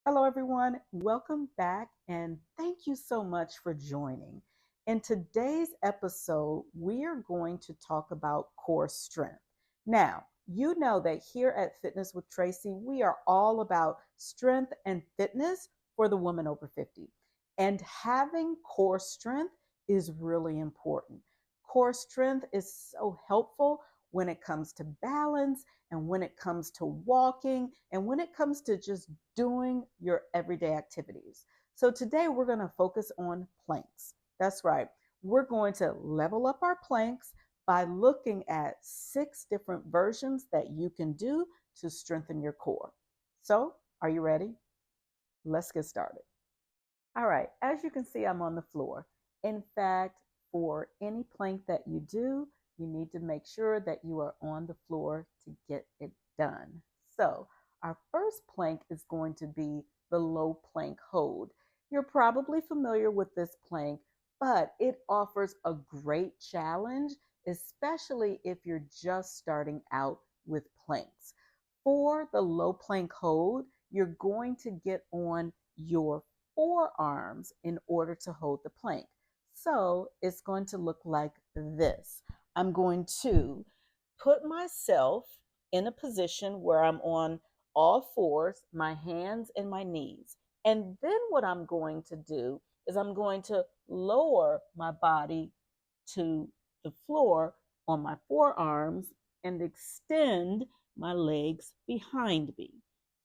Hello, everyone. Welcome back, and thank you so much for joining. In today's episode, we are going to talk about core strength. Now, you know that here at Fitness with Tracy, we are all about strength and fitness for the woman over 50. And having core strength is really important. Core strength is so helpful when it comes to balance and when it comes to walking and when it comes to just doing your everyday activities. So today we're going to focus on planks. That's right. We're going to level up our planks by looking at 6 different versions that you can do to strengthen your core. So, are you ready? Let's get started. All right, as you can see, I'm on the floor. In fact, for any plank that you do, you need to make sure that you are on the floor to get it done. So, our first plank is going to be the low plank hold. You're probably familiar with this plank, but it offers a great challenge, especially if you're just starting out with planks. For the low plank hold, you're going to get on your forearms in order to hold the plank. So it's going to look like this. I'm going to put myself in a position where I'm on all fours, my hands and my knees. And then what I'm going to do is I'm going to lower my body to the floor on my forearms and extend my legs behind me.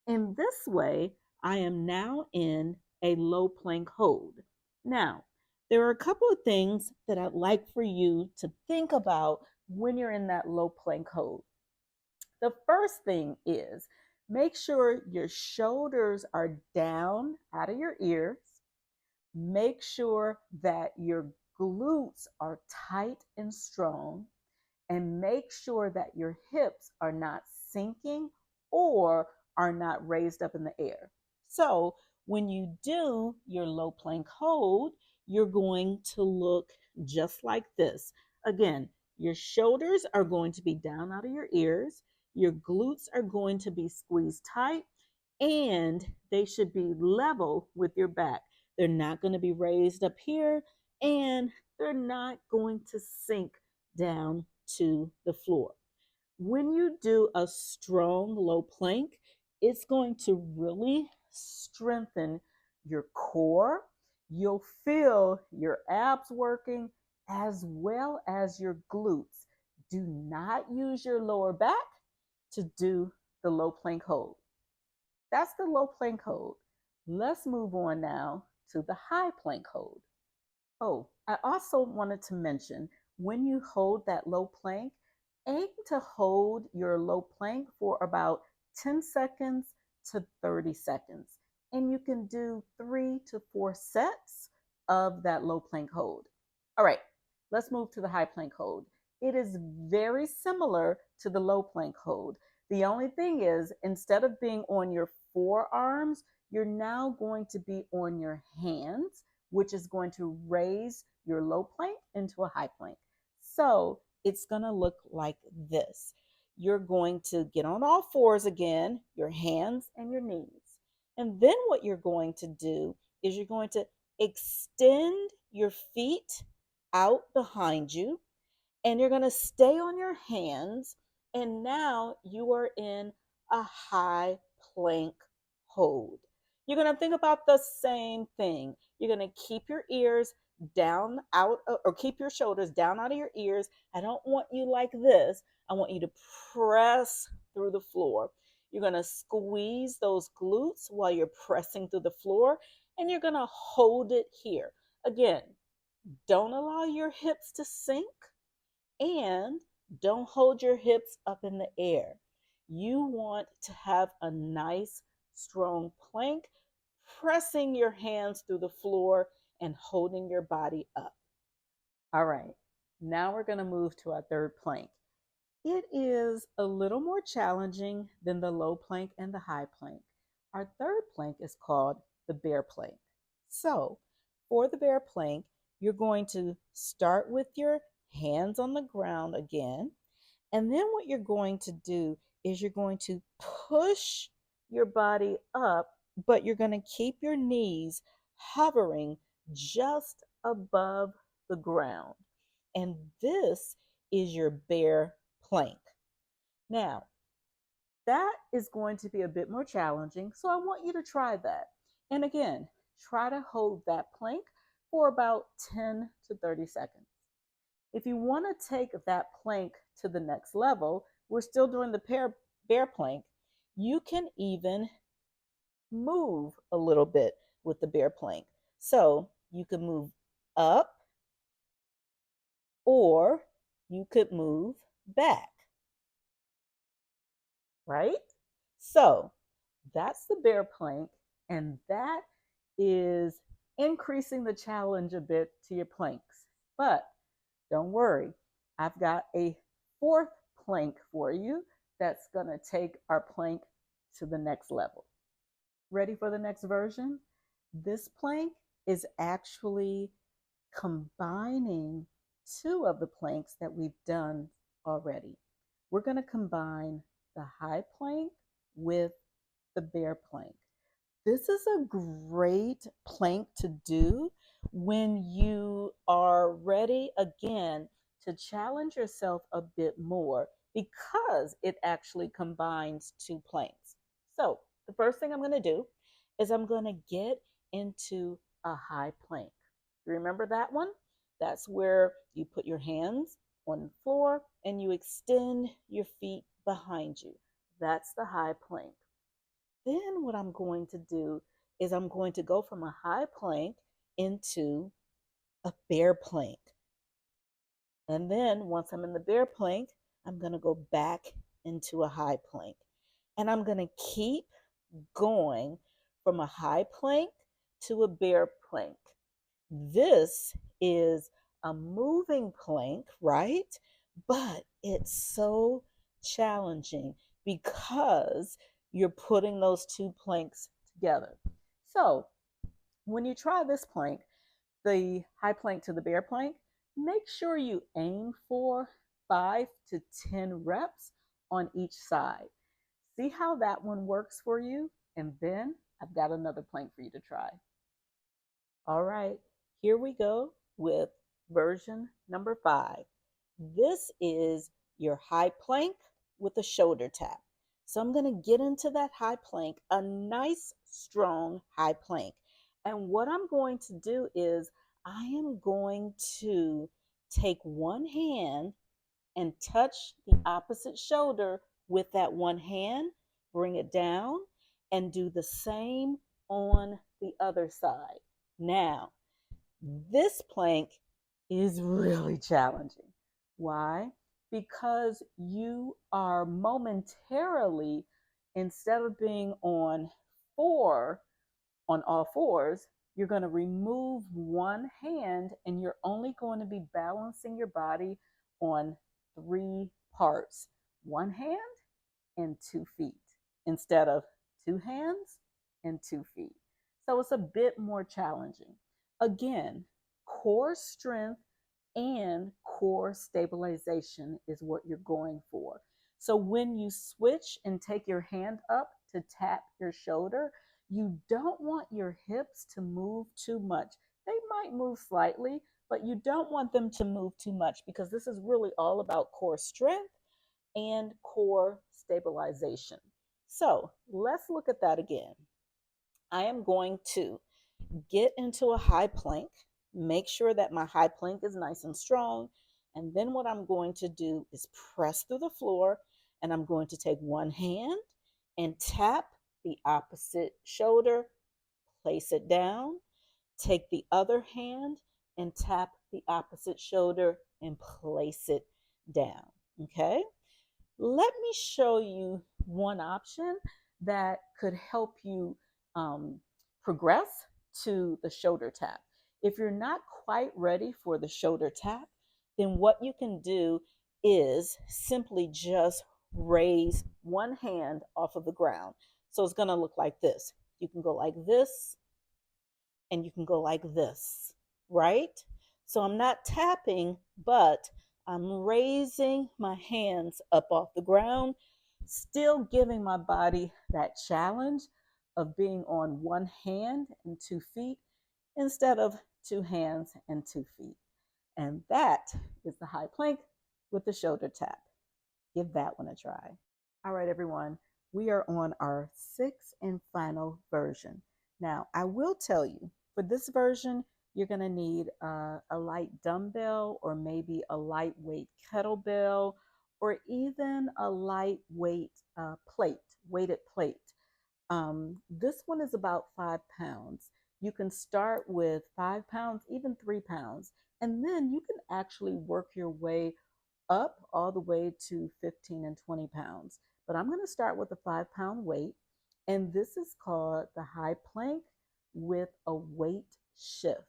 In this way, I am now in a low plank hold. Now, there are a couple of things that I'd like for you to think about when you're in that low plank hold. The first thing is make sure your shoulders are down out of your ears. Make sure that your glutes are tight and strong, and make sure that your hips are not sinking or are not raised up in the air. So, when you do your low plank hold, you're going to look just like this. Again, your shoulders are going to be down out of your ears, your glutes are going to be squeezed tight, and they should be level with your back. They're not going to be raised up here, and they're not going to sink down to the floor. When you do a strong low plank, it's going to really strengthen your core. You'll feel your abs working as well as your glutes. Do not use your lower back to do the low plank hold. That's the low plank hold. Let's move on now to the high plank hold. Oh, I also wanted to mention when you hold that low plank, aim to hold your low plank for about 10 seconds to 30 seconds. And you can do 3 to 4 sets of that low plank hold. All right, let's move to the high plank hold. It is very similar to the low plank hold. The only thing is, instead of being on your forearms, you're now going to be on your hands, which is going to raise your low plank into a high plank. So it's going to look like this. You're going to get on all fours again, your hands and your knees. And then what you're going to do is you're going to extend your feet out behind you, and you're going to stay on your hands. And now you are in a high plank hold. You're going to think about the same thing. You're going to keep your ears down out or keep your shoulders down out of your ears. I don't want you like this. I want you to press through the floor. You're going to squeeze those glutes while you're pressing through the floor, and you're going to hold it here. Again, don't allow your hips to sink, and don't hold your hips up in the air. You want to have a nice, strong plank, pressing your hands through the floor and holding your body up. All right, now we're going to move to our third plank. It is a little more challenging than the low plank and the high plank. Our third plank is called the bear plank. So, for the bear plank, you're going to start with your hands on the ground again. And then what you're going to do is you're going to push your body up but you're going to keep your knees hovering just above the ground. And this is your bear plank. Now, that is going to be a bit more challenging, so I want you to try that. And again, try to hold that plank for about 10 to 30 seconds. If you want to take that plank to the next level, we're still doing the bear plank. You can even move a little bit with the bear plank. So you can move up or you could move back, right? So that's the bear plank, and that is increasing the challenge a bit to your planks. But don't worry, I've got a fourth plank for you that's going to take our plank to the next level. Ready for the next version? This plank is actually combining two of the planks that we've done already. We're going to combine the high plank with the bear plank. This is a great plank to do when you are ready again to challenge yourself a bit more because it actually combines two planks. So, the first thing I'm going to do is I'm going to get into a high plank. Remember that one? That's where you put your hands on the floor and you extend your feet behind you. That's the high plank. Then what I'm going to do is I'm going to go from a high plank into a bear plank. And then once I'm in the bear plank, I'm going to go back into a high plank. And I'm going to keep going from a high plank to a bear plank. This is a moving plank, right? But it's so challenging because you're putting those two planks together. So when you try this plank, the high plank to the bear plank, make sure you aim for 5 to 10 reps on each side. See how that one works for you? And then I've got another plank for you to try. All right, here we go with version number 5. This is your high plank with a shoulder tap. So I'm going to get into that high plank, a nice, strong high plank. And what I'm going to do is I am going to take one hand and touch the opposite shoulder with that one hand, bring it down, and do the same on the other side. Now, this plank is really challenging. Why? Because you are momentarily, instead of being on all fours, you're going to remove one hand and you're only going to be balancing your body on three parts: one hand and 2 feet instead of two hands and 2 feet. So it's a bit more challenging. Again, core strength and core stabilization is what you're going for. So when you switch and take your hand up to tap your shoulder, you don't want your hips to move too much. They might move slightly, but you don't want them to move too much because this is really all about core strength and core stabilization. So let's look at that again. I am going to get into a high plank, make sure that my high plank is nice and strong. And then what I'm going to do is press through the floor, and I'm going to take one hand and tap the opposite shoulder, place it down, take the other hand and tap the opposite shoulder and place it down. Okay? Let me show you one option that could help you progress to the shoulder tap. If you're not quite ready for the shoulder tap, then what you can do is simply just raise one hand off of the ground. So it's going to look like this. You can go like this and you can go like this, right? So I'm not tapping, but I'm raising my hands up off the ground, still giving my body that challenge of being on one hand and 2 feet instead of 2 hands and 2 feet. And that is the high plank with the shoulder tap. Give that one a try. All right, everyone, we are on our sixth and final version. Now, I will tell you, for this version, you're going to need a light dumbbell or maybe a lightweight kettlebell or even a lightweight weighted plate. This one is about 5 pounds. You can start with 5 pounds, even 3 pounds, and then you can actually work your way up all the way to 15 and 20 pounds. But I'm going to start with a 5 pound weight, and this is called the high plank with a weight shift.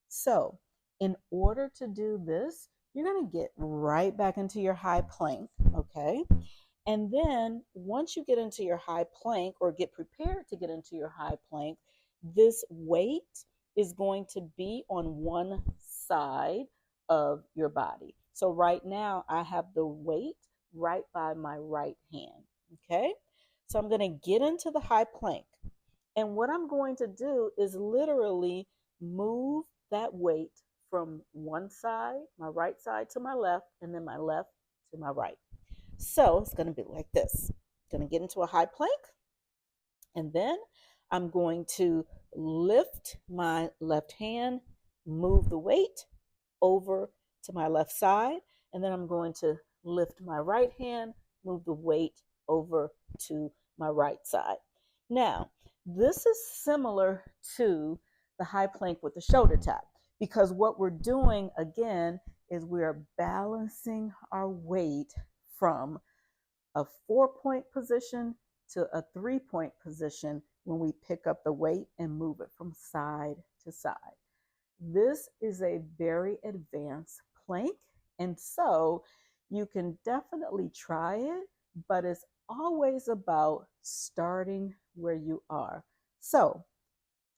So, in order to do this, you're going to get right back into your high plank, okay? And then once you get into your high plank or get prepared to get into your high plank, this weight is going to be on one side of your body. So right now I have the weight right by my right hand. Okay. So I'm going to get into the high plank. And what I'm going to do is literally move that weight from one side, my right side to my left, and then my left to my right. So it's going to be like this. Going to get into a high plank, and then I'm going to lift my left hand, move the weight over to my left side, and then I'm going to lift my right hand, move the weight over to my right side. Now, this is similar to the high plank with the shoulder tap because what we're doing again is we're balancing our weight from a 4 point position to a 3 point position when we pick up the weight and move it from side to side. This is a very advanced plank, and so you can definitely try it, but it's always about starting where you are. So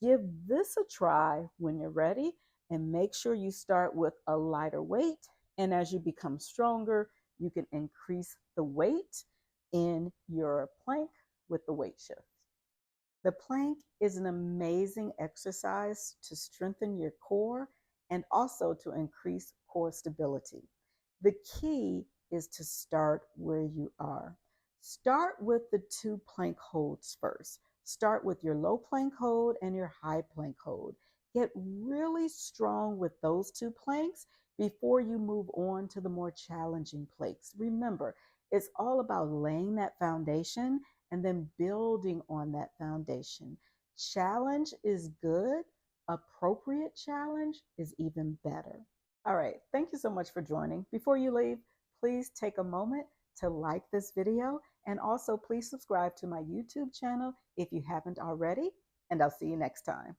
give this a try when you're ready, and make sure you start with a lighter weight. And as you become stronger, you can increase the weight in your plank with the weight shift. The plank is an amazing exercise to strengthen your core and also to increase core stability. The key is to start where you are. Start with the 2 plank holds first. Start with your low plank hold and your high plank hold. Get really strong with those 2 planks before you move on to the more challenging planks. Remember, it's all about laying that foundation and then building on that foundation. Challenge is good. Appropriate challenge is even better. All right, thank you so much for joining. Before you leave, please take a moment to like this video and also please subscribe to my YouTube channel if you haven't already, and I'll see you next time.